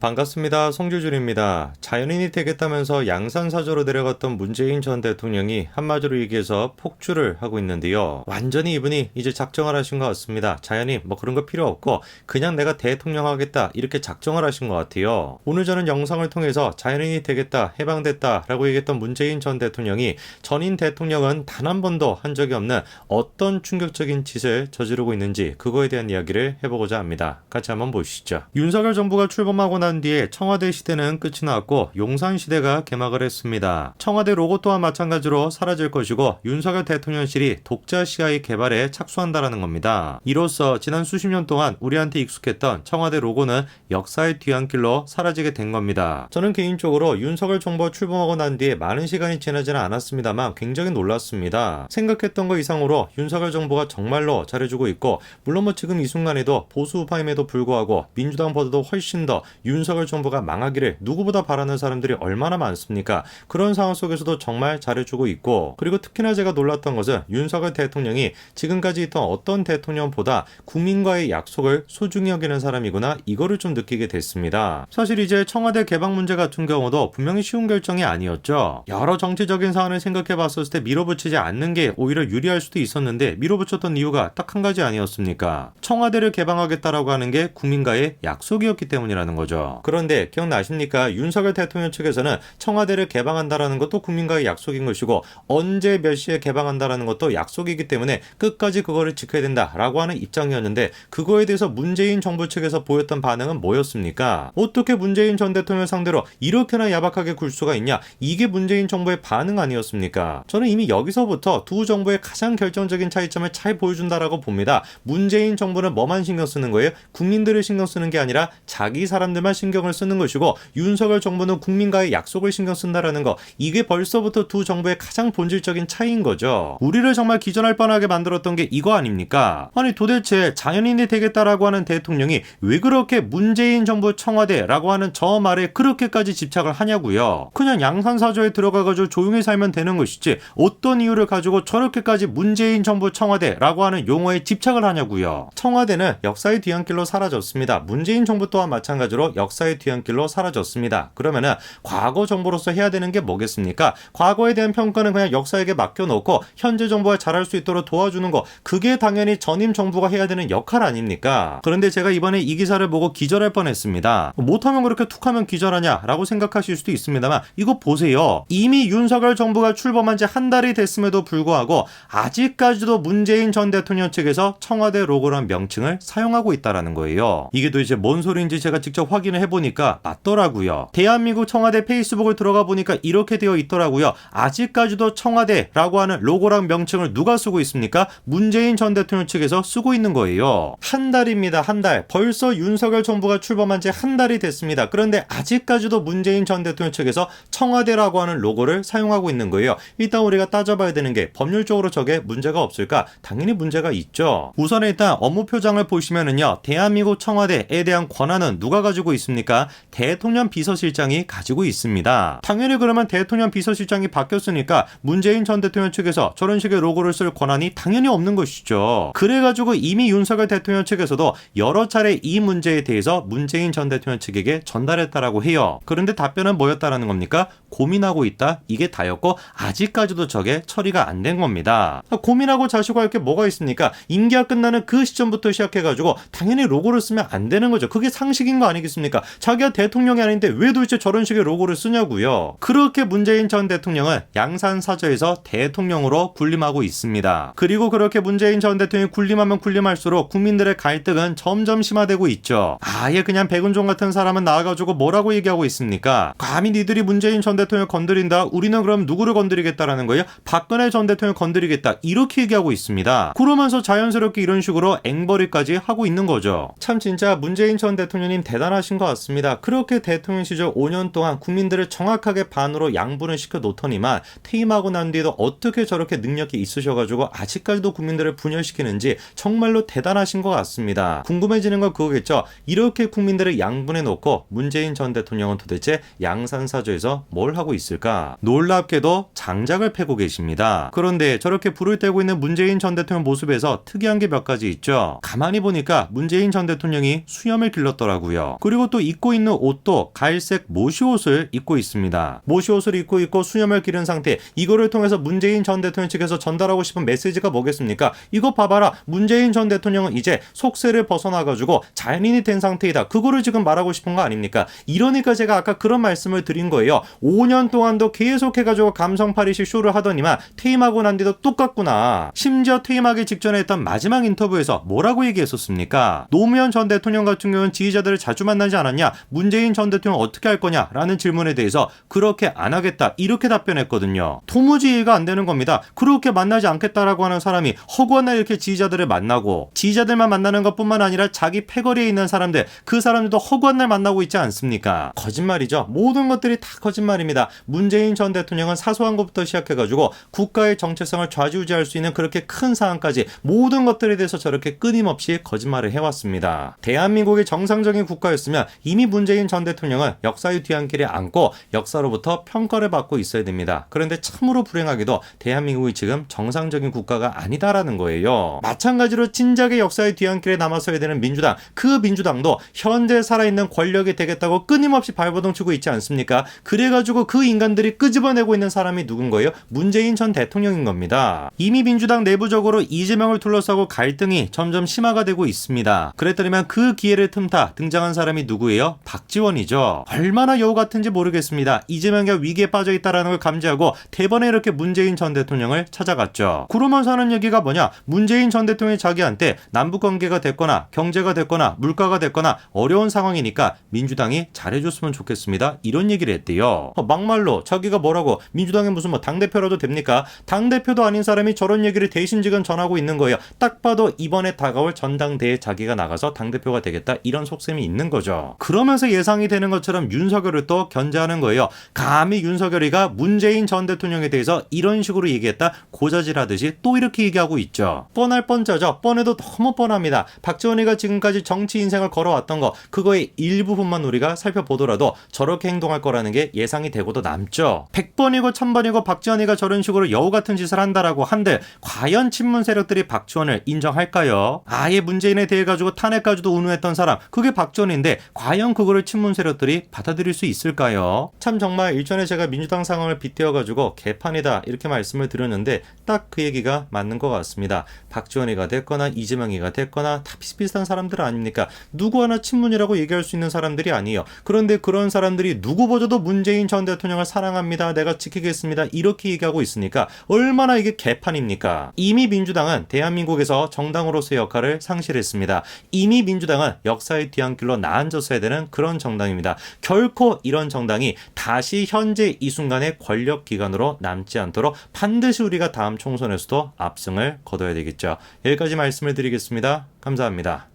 반갑습니다. 송주준입니다. 자연인이 되겠다면서 양산사저로 내려갔던 문재인 전 대통령이 한마디로 얘기해서 폭주를 하고 있는데요. 완전히 이분이 이제 작정을 하신 것 같습니다. 자연인 그런 거 필요 없고 그냥 내가 대통령 하겠다 이렇게 작정을 하신 것 같아요. 오늘 저는 영상을 통해서 자연인이 되겠다 해방됐다 라고 얘기했던 문재인 전 대통령이 전임 대통령은 단 한 번도 한 적이 없는 어떤 충격적인 짓을 저지르고 있는지 그거에 대한 이야기를 해보고자 합니다. 같이 한번 보시죠. 윤석열 정부가 출범하고 난 뒤에 청와대 시대는 끝이 났고 용산 시대가 개막을 했습니다. 청와대 로고 또한 마찬가지로 사라질 것이고 윤석열 대통령실이 독자 CI 개발에 착수한다라는 겁니다. 이로써 지난 수십 년 동안 우리한테 익숙했던 청와대 로고는 역사의 뒤안길로 사라지게 된 겁니다. 저는 개인적으로 윤석열 정부가 출범하고 난 뒤에 많은 시간이 지나지는 않았습니다만 굉장히 놀랐습니다. 생각했던 것 이상으로 윤석열 정부가 정말로 잘해주고 있고 물론 지금 이 순간에도 보수 우파임에도 불구하고 민주당보다도 훨씬 더 윤석열 정부가 망하기를 누구보다 바라는 사람들이 얼마나 많습니까? 그런 상황 속에서도 정말 잘해주고 있고, 그리고 특히나 제가 놀랐던 것은 윤석열 대통령이 지금까지 있던 어떤 대통령보다 국민과의 약속을 소중히 여기는 사람이구나, 이거를 좀 느끼게 됐습니다. 사실 이제 청와대 개방 문제 같은 경우도 분명히 쉬운 결정이 아니었죠. 여러 정치적인 사안을 생각해 봤을 때 밀어붙이지 않는 게 오히려 유리할 수도 있었는데 밀어붙였던 이유가 딱 한 가지 아니었습니까? 청와대를 개방하겠다라고 하는 게 국민과의 약속이었기 때문이라는 거죠. 그런데 기억나십니까? 윤석열 대통령 측에서는 청와대를 개방한다라는 것도 국민과의 약속인 것이고 언제 몇 시에 개방한다라는 것도 약속이기 때문에 끝까지 그거를 지켜야 된다라고 하는 입장이었는데, 그거에 대해서 문재인 정부 측에서 보였던 반응은 뭐였습니까? 어떻게 문재인 전 대통령 상대로 이렇게나 야박하게 굴 수가 있냐? 이게 문재인 정부의 반응 아니었습니까? 저는 이미 여기서부터 두 정부의 가장 결정적인 차이점을 잘 보여준다라고 봅니다. 문재인 정부는 뭐만 신경 쓰는 거예요? 국민들을 신경 쓰는 게 아니라 자기 사람들만 신경을 쓰는 것이고, 윤석열 정부는 국민과의 약속을 신경 쓴다라는 거, 이게 벌써부터 두 정부의 가장 본질적인 차이인 거죠. 우리를 정말 기절할 뻔하게 만들었던 게 이거 아닙니까? 아니 도대체 자연인이 되겠다라고 하는 대통령이 왜 그렇게 문재인 정부 청와대라고 하는 저 말에 그렇게까지 집착을 하냐고요. 그냥 양산사저에 들어가가지고 조용히 살면 되는 것이지 어떤 이유를 가지고 저렇게까지 문재인 정부 청와대라고 하는 용어에 집착을 하냐고요. 청와대는 역사의 뒤안길로 사라졌습니다. 문재인 정부 또한 마찬가지로 역사의 뒤안길로 사라졌습니다. 그러면은 과거 정부로서 해야 되는 게 뭐겠습니까? 과거에 대한 평가는 그냥 역사에게 맡겨놓고 현재 정부가 잘할 수 있도록 도와주는 거, 그게 당연히 전임 정부가 해야 되는 역할 아닙니까? 그런데 제가 이번에 이 기사를 보고 기절할 뻔했습니다. 못하면 그렇게 툭하면 기절하냐라고 생각하실 수도 있습니다만 이거 보세요. 이미 윤석열 정부가 출범한 지 한 달이 됐음에도 불구하고 아직까지도 문재인 전 대통령 측에서 청와대 로고라는 명칭을 사용하고 있다라는 거예요. 이게 도대체 뭔 소리인지 제가 직접 확인을 해보니까 맞더라고요. 대한민국 청와대 페이스북을 들어가 보니까 이렇게 되어 있더라고요. 아직까지도 청와대라고 하는 로고랑 명칭을 누가 쓰고 있습니까? 문재인 전 대통령 측에서 쓰고 있는 거예요. 한 달입니다. 한 달. 벌써 윤석열 정부가 출범한 지 한 달이 됐습니다. 그런데 아직까지도 문재인 전 대통령 측에서 청와대라고 하는 로고를 사용하고 있는 거예요. 일단 우리가 따져봐야 되는 게 법률적으로 저게 문제가 없을까? 당연히 문제가 있죠. 우선 일단 업무표장을 보시면은요, 대한민국 청와대에 대한 권한은 누가 가지고 있습니까? 대통령 비서실장이 가지고 있습니다. 당연히 그러면 대통령 비서실장이 바뀌었으니까 문재인 전 대통령 측에서 저런 식의 로고를 쓸 권한이 당연히 없는 것이죠. 그래가지고 이미 윤석열 대통령 측에서도 여러 차례 이 문제에 대해서 문재인 전 대통령 측에게 전달했다라고 해요. 그런데 답변은 뭐였다라는 겁니까? 고민하고 있다. 이게 다였고 아직까지도 저게 처리가 안 된 겁니다. 고민하고 자시고 할 게 뭐가 있습니까? 임기가 끝나는 그 시점부터 시작해가지고 당연히 로고를 쓰면 안 되는 거죠. 그게 상식인 거 아니겠습니까? 자기가 대통령이 아닌데 왜 도대체 저런 식의 로고를 쓰냐고요. 그렇게 문재인 전 대통령은 양산사저에서 대통령으로 군림하고 있습니다. 그리고 그렇게 문재인 전 대통령이 군림하면 군림할수록 국민들의 갈등은 점점 심화되고 있죠. 아예 그냥 백은종 같은 사람은 나와가지고 뭐라고 얘기하고 있습니까? 감히 니들이 문재인 전 대통령을 건드린다? 우리는 그럼 누구를 건드리겠다라는 거예요? 박근혜 전 대통령을 건드리겠다. 이렇게 얘기하고 있습니다. 그러면서 자연스럽게 이런 식으로 앵벌이까지 하고 있는 거죠. 참 진짜 문재인 전 대통령님 대단하신 것 같습니다. 그렇게 대통령 시절 5년 동안 국민들을 정확하게 반으로 양분을 시켜 놓더니만 퇴임하고 난 뒤에도 어떻게 저렇게 능력이 있으셔가지고 아직까지도 국민들을 분열시키는지 정말로 대단하신 것 같습니다. 궁금해지는 건 그거겠죠. 이렇게 국민들을 양분해 놓고 문재인 전 대통령은 도대체 양산사저에서 뭘 뭘 하고 있을까? 놀랍게도 장작을 패고 계십니다. 그런데 저렇게 불을 떼고 있는 문재인 전 대통령 모습에서 특이한 게 몇 가지 있죠. 가만히 보니까 문재인 전 대통령이 수염을 길렀더라고요. 그리고 또 입고 있는 옷도 갈색 모시옷을 입고 있습니다. 모시옷을 입고 있고 수염을 기른 상태, 이거를 통해서 문재인 전 대통령 측에서 전달하고 싶은 메시지가 뭐겠습니까? 이거 봐봐라, 문재인 전 대통령은 이제 속세를 벗어나가지고 자연인이 된 상태이다. 그거를 지금 말하고 싶은 거 아닙니까? 이러니까 제가 아까 그런 말씀을 드린 거예요. 5년 동안도 계속해가지고 감성팔이식 쇼를 하더니만 퇴임하고 난 뒤도 똑같구나. 심지어 퇴임하기 직전에 했던 마지막 인터뷰에서 뭐라고 얘기했었습니까? 노무현 전 대통령 같은 경우는 지지자들을 자주 만나지 않았냐? 문재인 전 대통령 어떻게 할 거냐? 라는 질문에 대해서 그렇게 안 하겠다, 이렇게 답변했거든요. 도무지 이해가 안 되는 겁니다. 그렇게 만나지 않겠다라고 하는 사람이 허구한 날 이렇게 지지자들을 만나고, 지지자들만 만나는 것뿐만 아니라 자기 패거리에 있는 사람들, 그 사람들도 허구한 날 만나고 있지 않습니까? 거짓말이죠. 모든 것들이 다 거짓말입니다. 문재인 전 대통령은 사소한 것부터 시작해가지고 국가의 정체성을 좌지우지할 수 있는 그렇게 큰 사안까지 모든 것들에 대해서 저렇게 끊임없이 거짓말을 해왔습니다. 대한민국이 정상적인 국가였으면 이미 문재인 전 대통령은 역사의 뒤안길에 앉고 역사로부터 평가를 받고 있어야 됩니다. 그런데 참으로 불행하게도 대한민국이 지금 정상적인 국가가 아니다라는 거예요. 마찬가지로 진작에 역사의 뒤안길에 남아서야 되는 민주당, 그 민주당도 현재 살아있는 권력이 되겠다고 끊임없이 발버둥 치고 있지 않습니까? 그래가지고 그 인간들이 끄집어내고 있는 사람이 누군 거예요? 문재인 전 대통령인 겁니다. 이미 민주당 내부적으로 이재명을 둘러싸고 갈등이 점점 심화가 되고 있습니다. 그랬더니만 그 기회를 틈타 등장한 사람이 누구예요? 박지원이죠. 얼마나 여우 같은지 모르겠습니다. 이재명이 위기에 빠져 있다는 걸 감지하고 대번에 이렇게 문재인 전 대통령을 찾아갔죠. 그러면서 하는 얘기가 뭐냐? 문재인 전 대통령이 자기한테 남북관계가 됐거나 경제가 됐거나 물가가 됐거나 어려운 상황이니까 민주당이 잘해줬으면 좋겠습니다, 이런 얘기를 했대요. 막말로 자기가 뭐라고, 민주당에 무슨 뭐 당대표라도 됩니까? 당대표도 아닌 사람이 저런 얘기를 대신 지금 전하고 있는 거예요. 딱 봐도 이번에 다가올 전당대회에 자기가 나가서 당대표가 되겠다, 이런 속셈이 있는 거죠. 그러면서 예상이 되는 것처럼 윤석열을 또 견제하는 거예요. 감히 윤석열이가 문재인 전 대통령에 대해서 이런 식으로 얘기했다 고자질하듯이 또 이렇게 얘기하고 있죠. 뻔할 뻔짜죠. 뻔해도 너무 뻔합니다. 박지원이가 지금까지 정치 인생을 걸어왔던 거, 그거의 일부분만 우리가 살펴보더라도 저렇게 행동할 거라는 게 예상이 되고도 남죠. 100번이고 1000번이고 박지원이가 저런 식으로 여우 같은 짓을 한다라고 한들 과연 친문 세력들이 박지원을 인정할까요? 아예 문재인에 대해 가지고 탄핵까지도 운운했던 사람, 그게 박지원인데 과연 그거를 친문 세력들이 받아들일 수 있을까요? 참 정말 일전에 제가 민주당 상황을 빗대어 가지고 개판이다 이렇게 말씀을 드렸는데 딱 그 얘기가 맞는 것 같습니다. 박지원이가 됐거나 이재명이가 됐거나 다 비슷비슷한 사람들 아닙니까? 누구 하나 친문이라고 얘기할 수 있는 사람들이 아니에요. 그런데 그런 사람들이 누구보다도 문재인 전 대통령을 사랑합니다, 내가 지키겠습니다, 이렇게 얘기하고 있으니까 얼마나 이게 개판입니까? 이미 민주당은 대한민국에서 정당으로서의 역할을 상실했습니다. 이미 민주당은 역사의 뒤안길로 나앉았어야 되는 그런 정당입니다. 결코 이런 정당이 다시 현재 이 순간의 권력 기관으로 남지 않도록 반드시 우리가 다음 총선에서도 압승을 거둬야 되겠죠. 여기까지 말씀을 드리겠습니다. 감사합니다.